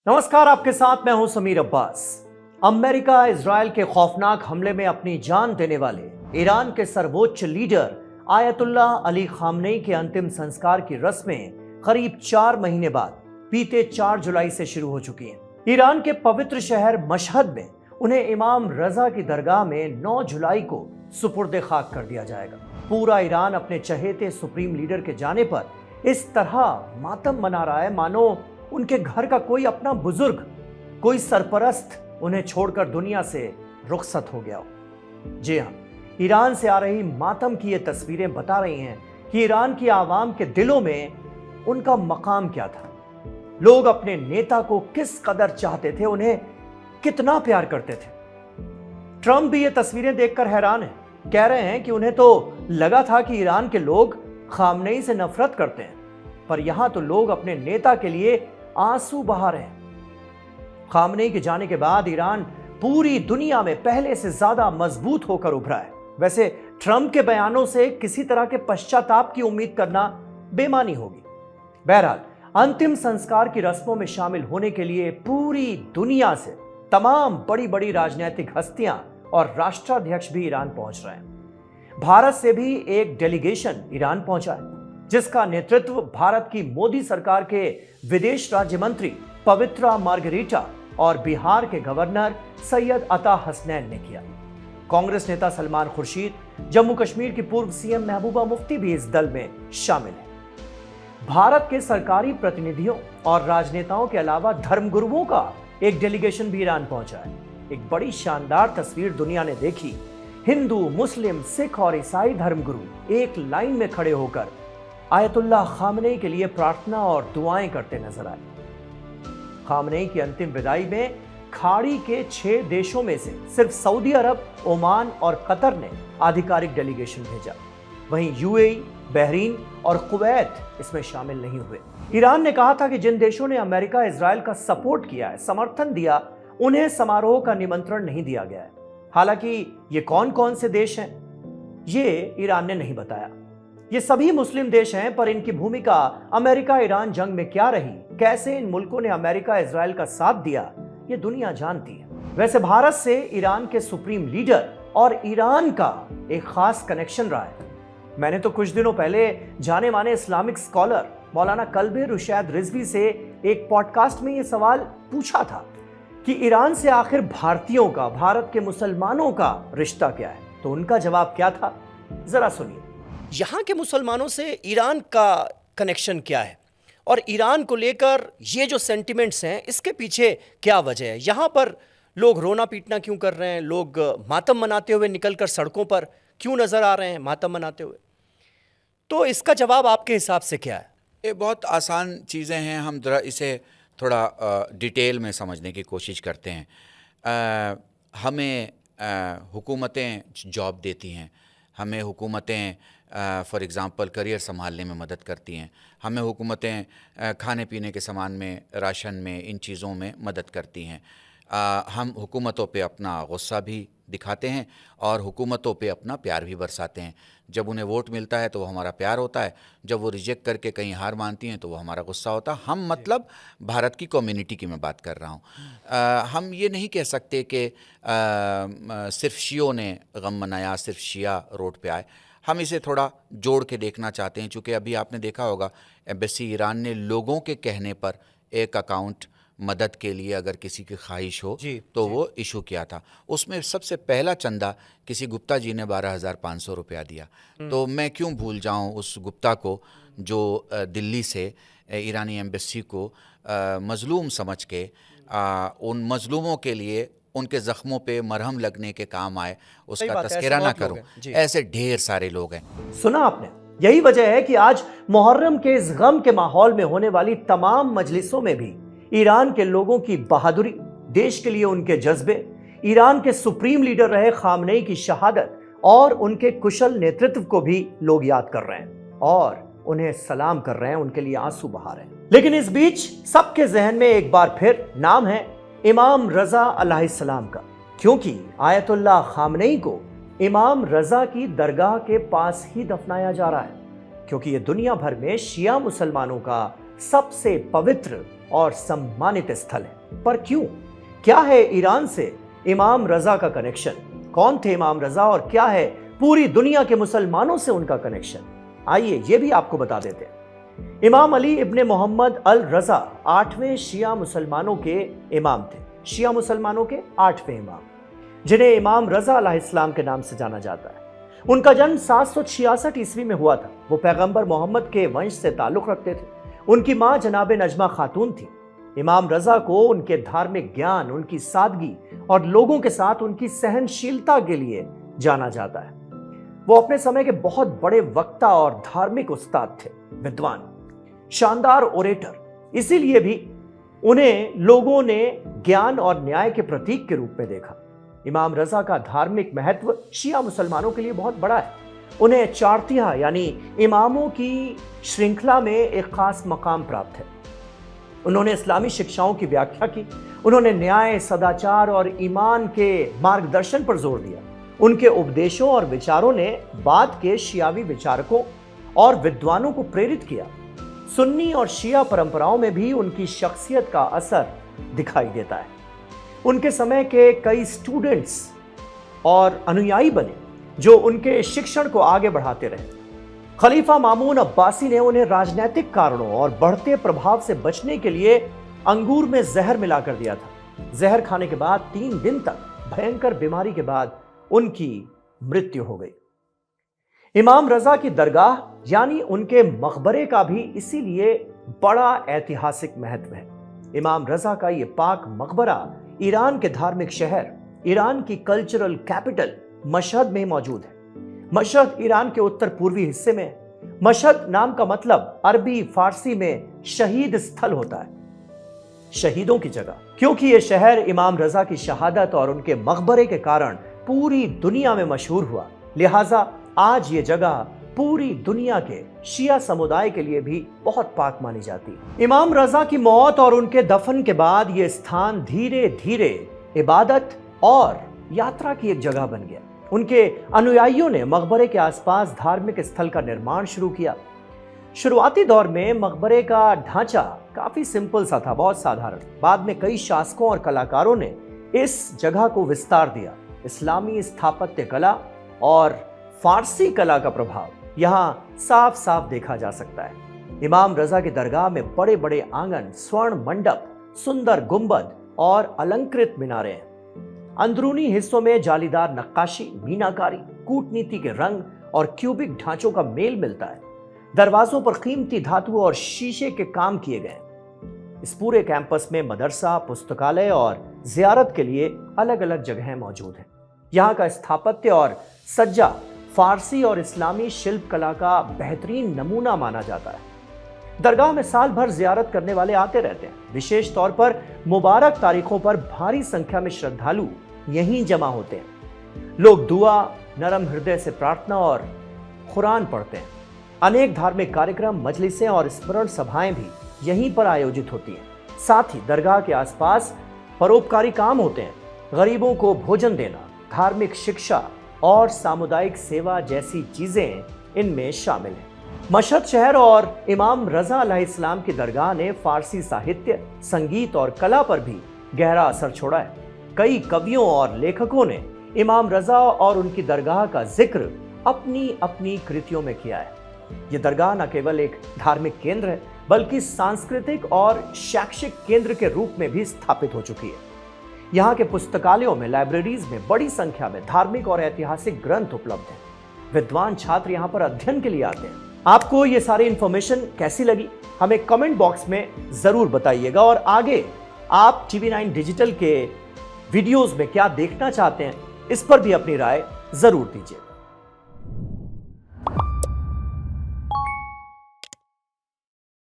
नमस्कार, आपके साथ मैं हूं समीर अब्बास। अमेरिका इजराइल के खौफनाक हमले में अपनी जान देने वाले ईरान के सर्वोच्च लीडर आयतुल्लाह अली खामनेई के अंतिम संस्कार की रस्में करीब 4 महीने बाद बीते 4 जुलाई से शुरू हो चुकी हैं। ईरान के पवित्र शहर मशहद में उन्हें इमाम रजा की दरगाह में 9 जुलाई को सुपुर्द खाक कर दिया जाएगा। पूरा ईरान अपने चहेते सुप्रीम लीडर के जाने पर इस तरह मातम मना रहा है मानो उनके घर का कोई अपना बुजुर्ग, कोई सरपरस्त उन्हें छोड़कर दुनिया से रुखसत हो गया हो। जी हां, ईरान से आ रही मातम की ये तस्वीरें बता रही हैं कि ईरान की आवाम के दिलों में उनका मकाम क्या था। लोग अपने नेता को किस कदर चाहते थे, उन्हें कितना प्यार करते थे। ट्रंप भी ये तस्वीरें देखकर हैरान है। कह रहे हैं कि उन्हें तो लगा था कि ईरान के लोग खामनेई से नफरत करते हैं, पर यहां तो लोग अपने नेता के लिए आंसू बहा रहे हैं। खामनेई के जाने के बाद ईरान पूरी दुनिया में पहले से ज्यादा मजबूत होकर उभरा है। वैसे ट्रंप के बयानों से किसी तरह के पश्चाताप की उम्मीद करना बेमानी होगी। बहरहाल, अंतिम संस्कार की रस्मों में शामिल होने के लिए पूरी दुनिया से तमाम बड़ी बड़ी राजनीतिक हस्तियां और राष्ट्राध्यक्ष भी ईरान पहुंच रहे हैं। भारत से भी एक डेलीगेशन ईरान पहुंचा है, जिसका नेतृत्व भारत की मोदी सरकार के विदेश राज्य मंत्री पवित्रा मार्गरीटा और बिहार के गवर्नर सैयद अता हसनैन ने किया। कांग्रेस नेता सलमान खुर्शीद, जम्मू कश्मीर की पूर्व सीएम महबूबा मुफ्ती भी इस दल में शामिल है। भारत के सरकारी प्रतिनिधियों और राजनेताओं के अलावा धर्मगुरुओं का एक डेलीगेशन भी ईरान पहुंचा है। एक बड़ी शानदार तस्वीर दुनिया ने देखी। हिंदू, मुस्लिम, सिख और ईसाई धर्मगुरु एक लाइन में खड़े होकर आयतुल्लाह खामनेई के लिए प्रार्थना और दुआएं करते नजर आए। खामनेई की अंतिम विदाई में खाड़ी के 6 देशों में से सिर्फ सऊदी अरब, ओमान और कतर ने आधिकारिक डेलीगेशन भेजा। वहीं यूएई, बहरीन और कुवैत इसमें शामिल नहीं हुए। ईरान ने कहा था कि जिन देशों ने अमेरिका इजराइल का सपोर्ट किया है, समर्थन दिया, उन्हें समारोह का निमंत्रण नहीं दिया गया है। हालांकि ये कौन कौन से देश हैं, ये ईरान ने नहीं बताया। ये सभी मुस्लिम देश हैं, पर इनकी भूमिका अमेरिका ईरान जंग में क्या रही, कैसे इन मुल्कों ने अमेरिका इजराइल का साथ दिया, ये दुनिया जानती है। वैसे भारत से ईरान के सुप्रीम लीडर और ईरान का एक खास कनेक्शन रहा है। मैंने तो कुछ दिनों पहले जाने माने इस्लामिक स्कॉलर मौलाना कल्बे रुशैद रिजवी से एक पॉडकास्ट में ये सवाल पूछा था कि ईरान से आखिर भारतीयों का, भारत के मुसलमानों का रिश्ता क्या है। तो उनका जवाब क्या था, जरा सुनिए। यहाँ के मुसलमानों से ईरान का कनेक्शन क्या है और ईरान को लेकर ये जो सेंटिमेंट्स हैं, इसके पीछे क्या वजह है। यहाँ पर लोग रोना पीटना क्यों कर रहे हैं, लोग मातम मनाते हुए निकलकर सड़कों पर क्यों नजर आ रहे हैं मातम मनाते हुए। तो इसका जवाब आपके हिसाब से क्या है? ये बहुत आसान चीज़ें हैं। हम ज़रा इसे थोड़ा डिटेल में समझने की कोशिश करते हैं। हमें हुकूमतें जॉब देती हैं, हमें हुकूमतें फॉर एग्ज़ाम्पल करियर संभालने में मदद करती हैं, हमें हुकूमतें खाने पीने के सामान में, राशन में, इन चीज़ों में मदद करती हैं। हम हुकूमतों पे अपना गुस्सा भी दिखाते हैं और हुकूमतों पे अपना प्यार भी बरसाते हैं। जब उन्हें वोट मिलता है तो वो हमारा प्यार होता है, जब वो रिजेक्ट करके कहीं हार मानती हैं तो वो हमारा गुस्सा होता है। हम मतलब भारत की कम्युनिटी की मैं बात कर रहा हूँ। हम ये नहीं कह सकते कि सिर्फ शियों ने गम मनाया, सिर्फ शिया रोड पे आए। हम इसे थोड़ा जोड़ के देखना चाहते हैं, चूँकि अभी आपने देखा होगा एम्बेसी ईरान ने लोगों के कहने पर एक अकाउंट मदद के लिए अगर किसी की ख्वाहिश हो तो वो इशू किया था। उसमें सबसे पहला चंदा किसी गुप्ता जी ने 12,500 रुपया दिया। तो मैं क्यों भूल जाऊं उस गुप्ता को जो दिल्ली से ईरानी एम्बेसी को मजलूम समझ के उन मजलूमों के लिए उनके ज़ख्मों पे मरहम लगने के काम आए, उसका तस्करा ना करूं। ऐसे ढेर सारे लोग हैं। सुना आपने, यही वजह है कि आज मुहर्रम के इस गम के माहौल में होने वाली तमाम मजलिसों में भी ईरान के लोगों की बहादुरी, देश के लिए उनके जज्बे, ईरान के सुप्रीम लीडर रहे खामनेई की शहादत और उनके कुशल नेतृत्व को भी लोग याद कर रहे हैं और उन्हें सलाम कर रहे हैं, उनके लिए आंसू बहा रहे हैं। लेकिन इस बीच सबके जहन में एक बार फिर नाम है इमाम रजा अलैहिस्सलाम का, क्योंकि आयतुल्लाह खामनेई को इमाम रजा की दरगाह के पास ही दफनाया जा रहा है, क्योंकि यह दुनिया भर में शिया मुसलमानों का सबसे पवित्र और सम्मानित स्थल है। पर क्यों? क्या है ईरान से इमाम रजा का कनेक्शन? कौन थे इमाम रजा और क्या है पूरी दुनिया के मुसलमानों से उनका कनेक्शन? आइए ये भी आपको बता देते हैं। इमाम अली इब्ने मोहम्मद अल रजा 8वें शिया मुसलमानों के इमाम थे। शिया मुसलमानों के 8वें इमाम, जिन्हें इमाम रजा अलैहिस्सलाम के नाम से जाना जाता है। उनका जन्म 766 ईस्वी में हुआ था। वो पैगंबर मोहम्मद के वंश से ताल्लुक रखते थे। उनकी मां जनाब नजमा खातून थी। इमाम रजा को उनके धार्मिक ज्ञान, उनकी सादगी और लोगों के साथ उनकी सहनशीलता के लिए जाना जाता है। वो अपने समय के बहुत बड़े वक्ता और धार्मिक उस्ताद थे, विद्वान, शानदार ओरेटर। इसीलिए भी उन्हें लोगों ने ज्ञान और न्याय के प्रतीक के रूप में देखा। इमाम रजा का धार्मिक महत्व शिया मुसलमानों के लिए बहुत बड़ा है। उन्हें चारतिया यानी इमामों की श्रृंखला में एक खास मकाम प्राप्त है। उन्होंने इस्लामी शिक्षाओं की व्याख्या की। उन्होंने न्याय, सदाचार और ईमान के मार्गदर्शन पर जोर दिया। उनके उपदेशों और विचारों ने बाद के शियावी विचारकों और विद्वानों को प्रेरित किया। सुन्नी और शिया परंपराओं में भी उनकी शख्सियत का असर दिखाई देता है। उनके समय के कई स्टूडेंट्स और अनुयायी बने जो उनके शिक्षण को आगे बढ़ाते रहे। खलीफा मामून अब्बासी ने उन्हें राजनीतिक कारणों और बढ़ते प्रभाव से बचने के लिए अंगूर में जहर मिलाकर दिया था। जहर खाने के बाद 3 दिन तक भयंकर बीमारी के बाद उनकी मृत्यु हो गई। इमाम रजा की दरगाह यानी उनके मकबरे का भी इसीलिए बड़ा ऐतिहासिक महत्व है। इमाम रजा का ये पाक मकबरा ईरान के धार्मिक शहर, ईरान की कल्चरल कैपिटल मशहद में मौजूद है। मशहद ईरान के उत्तर पूर्वी हिस्से में है। मशहद नाम का मतलब अरबी फारसी में शहीद स्थल होता है, शहीदों की जगह। क्योंकि यह शहर इमाम रजा की शहादत और उनके मकबरे के कारण पूरी दुनिया में मशहूर हुआ, लिहाजा आज ये जगह पूरी दुनिया के शिया समुदाय के लिए भी बहुत पाक मानी जाती है। इमाम रजा की मौत और उनके दफन के बाद यह स्थान धीरे धीरे इबादत और यात्रा की एक जगह बन गया। उनके अनुयायियों ने मकबरे के आसपास धार्मिक स्थल का निर्माण शुरू किया। शुरुआती दौर में मकबरे का ढांचा काफी सिंपल सा था, बहुत साधारण। बाद में कई शासकों और कलाकारों ने इस जगह को विस्तार दिया। इस्लामी स्थापत्य कला और फारसी कला का प्रभाव यहाँ साफ साफ देखा जा सकता है। इमाम रजा की दरगाह में बड़े बड़े आंगन, स्वर्ण मंडप, सुंदर गुंबद और अलंकृत मीनारें हैं। अंदरूनी हिस्सों में जालीदार नक्काशी, मीनाकारी, कूटनीति के रंग और क्यूबिक ढांचों का मेल मिलता है। दरवाजों पर कीमती धातु और शीशे के काम किए गए। इस पूरे कैंपस में मदरसा, पुस्तकालय और जियारत के लिए अलग अलग जगहें मौजूद हैं। यहाँ का स्थापत्य और सज्जा फारसी और इस्लामी शिल्प कला का बेहतरीन नमूना माना जाता है। दरगाह में साल भर जियारत करने वाले आते रहते हैं। विशेष तौर पर मुबारक तारीखों पर भारी संख्या में श्रद्धालु यहीं जमा होते हैं। लोग दुआ, नरम हृदय से प्रार्थना और कुरान पढ़ते हैं। अनेक धार्मिक कार्यक्रम, मजलिसें और स्मरण सभाएं भी यहीं पर आयोजित होती हैं। साथ ही दरगाह के आसपास परोपकारी काम होते हैं। गरीबों को भोजन देना, धार्मिक शिक्षा और सामुदायिक सेवा जैसी चीजें इनमें शामिल हैं। मशहद शहर और इमाम रजा अलैहिस्सलाम की दरगाह ने फारसी साहित्य, संगीत और कला पर भी गहरा असर छोड़ा है। कई कवियों और लेखकों ने इमाम रजा और उनकी दरगाह का जिक्र अपनी अपनी कृतियों में किया है। यह दरगाह न केवल एक धार्मिक केंद्र है, बल्कि सांस्कृतिक और शैक्षिक केंद्र के रूप में भी स्थापित हो चुकी है। यहाँ के पुस्तकालयों में, लाइब्रेरीज में बड़ी संख्या में धार्मिक और ऐतिहासिक ग्रंथ उपलब्ध हैं। विद्वान छात्र यहाँ पर अध्ययन के लिए आते हैं। आपको ये सारी इंफॉर्मेशन कैसी लगी हमें कमेंट बॉक्स में जरूर बताइएगा, और आगे आप TV9 डिजिटल के वीडियोस में क्या देखना चाहते हैं इस पर भी अपनी राय जरूर दीजिए।